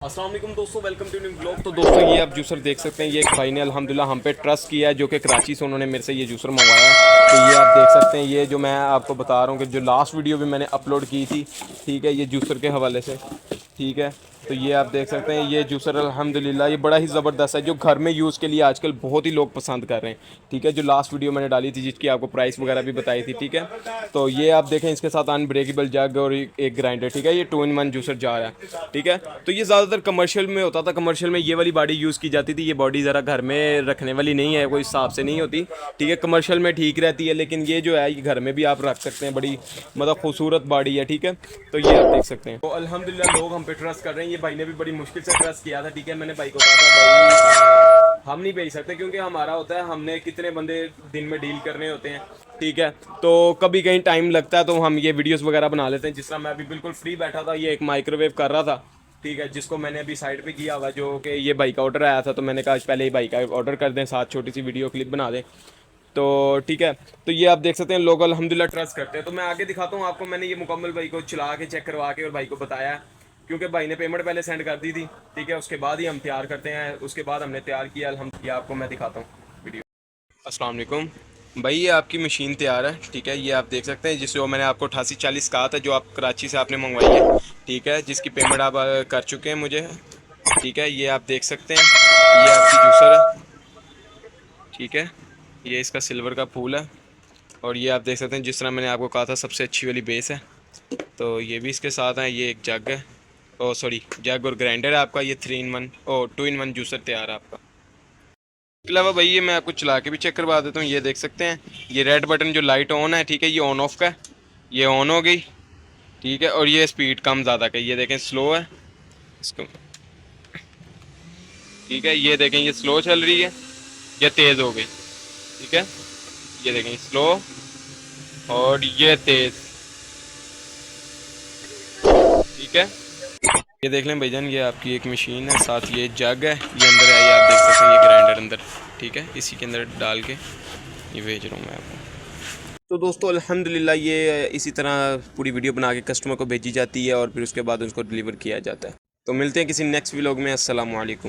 अस्सलाम वालेकुम दोस्तों, वेलकम टू न्यू ब्लॉग। तो दोस्तों ये आप जूसर देख सकते हैं। ये एक भाई ने अल्हम्दुलिल्लाह हम पे ट्रस्ट किया है, जो कि कराची से उन्होंने मेरे से ये जूसर मंगवाया है। तो ये आप देख सकते हैं, ये जो मैं आपको बता रहा हूँ कि जो लास्ट वीडियो भी मैंने अपलोड की थी, ठीक है, ये जूसर के हवाले से, ठीक है। तो ये आप देख सकते हैं, ये जूसर अल्हम्दुलिल्लाह ये बड़ा ही ज़बरदस्त है, जो घर में यूज़ के लिए आजकल बहुत ही लोग पसंद कर रहे हैं, ठीक है। जो लास्ट वीडियो मैंने डाली थी जिसकी आपको प्राइस वगैरह भी बताई थी, ठीक है। तो ये आप देखें, इसके साथ अनब्रेकेबल जग और एक ग्राइंडर, ठीक है। ये 2-in-1 जूसर जार है, ठीक है। तो ये ज़्यादातर कमर्शियल में होता था, कमर्शियल में ये वाली बॉडी यूज़ की जाती थी। ये बॉडी ज़रा घर में रखने वाली नहीं है, कोई हिसाब से नहीं होती, ठीक है। कमर्शियल में ठीक रहती है, लेकिन ये जो है ये घर में भी आप रख सकते हैं। बड़ी मतलब खूबसूरत बॉडी है, ठीक है। तो ये आप देख सकते हैं। तो अल्हम्दुलिल्लाह लोग हम पे ट्रस्ट कर रहे हैं। ये भाई ने भी बड़ी मुश्किल से ट्रस्ट किया था, ठीक है। मैंने भाई को कहा था भाई हम नहीं भेज सकते, क्योंकि हमारा होता है, हमने कितने बंदे दिन में डील करने होते हैं, ठीक है। तो कभी कहीं टाइम लगता है तो हम ये वीडियोस वगैरह बना लेते हैं। जिस तरह मैं अभी बिल्कुल फ्री बैठा था, ये एक माइक्रोवेव कर रहा था, ठीक है, जिसको मैंने अभी साइड पे किया हुआ, जो कि ये बाइक का ऑर्डर आया था। तो मैंने कहा पहले ही बाइक का ऑर्डर कर दें, साथ छोटी सी वीडियो क्लिप बना दें, तो ठीक है। तो ये आप देख सकते हैं, लोग अल्हम्दुलिल्लाह ट्रस्ट करते हैं। तो मैं आगे दिखाता हूँ आपको। मैंने ये मुकम्मल भाई को चला के चेक करवा के और भाई को बताया, क्योंकि भाई ने पेमेंट पहले सेंड कर दी थी, ठीक है। उसके बाद ही हम तैयार करते हैं, उसके बाद हमने तैयार किया अल्हम्दुलिल्लाह। आपको मैं दिखाता हूँ वीडियो। अस्सलाम वालेकुम भाई, ये आपकी मशीन तैयार है, ठीक है। ये आप देख सकते हैं, जिसको मैंने आपको 8840 कहा था, जो आप कराची से आपने मंगवाई है, ठीक है, जिसकी पेमेंट आप कर चुके हैं मुझे, ठीक है। ये आप देख सकते हैं, ये आपकी जूसर है, ठीक है। ये इसका सिल्वर का फूल है, और ये आप देख सकते हैं, जिस तरह मैंने आपको कहा था, सबसे अच्छी वाली बेस है। तो ये भी इसके साथ है। ये एक जग है, ओ सॉरी, जग और ग्राइंडर है आपका। ये 3-in-1 ओ 2-in-1 जूसर तैयार है आपका। इसके अलावा भाई ये मैं आपको चला के भी चेक करवा देता हूँ। ये देख सकते हैं, ये रेड बटन जो लाइट ऑन है, ठीक है, ये ऑन ऑफ का है। ये ऑन हो गई, ठीक है। और ये स्पीड कम ज़्यादा का, ये देखें स्लो है इसको, ठीक है। ये देखें, ये स्लो चल रही है, ये तेज़ हो गई, ठीक है। ये देखें स्लो, और ये तेज़, ठीक है। ये देख लें भाईजान, ये आपकी एक मशीन है, साथ ये जग है, ये अंदर है, ये आप देख सकते हैं, ये ग्राइंडर अंदर, ठीक है। इसी के अंदर डाल के ये भेज रहा हूँ मैं आपको। तो दोस्तों अल्हम्दुलिल्लाह ये इसी तरह पूरी वीडियो बना के कस्टमर को भेजी जाती है, और फिर उसके बाद उसको डिलीवर किया जाता है। तो मिलते हैं किसी नेक्स्ट व्लॉग में। अस्सलाम वालेकुम।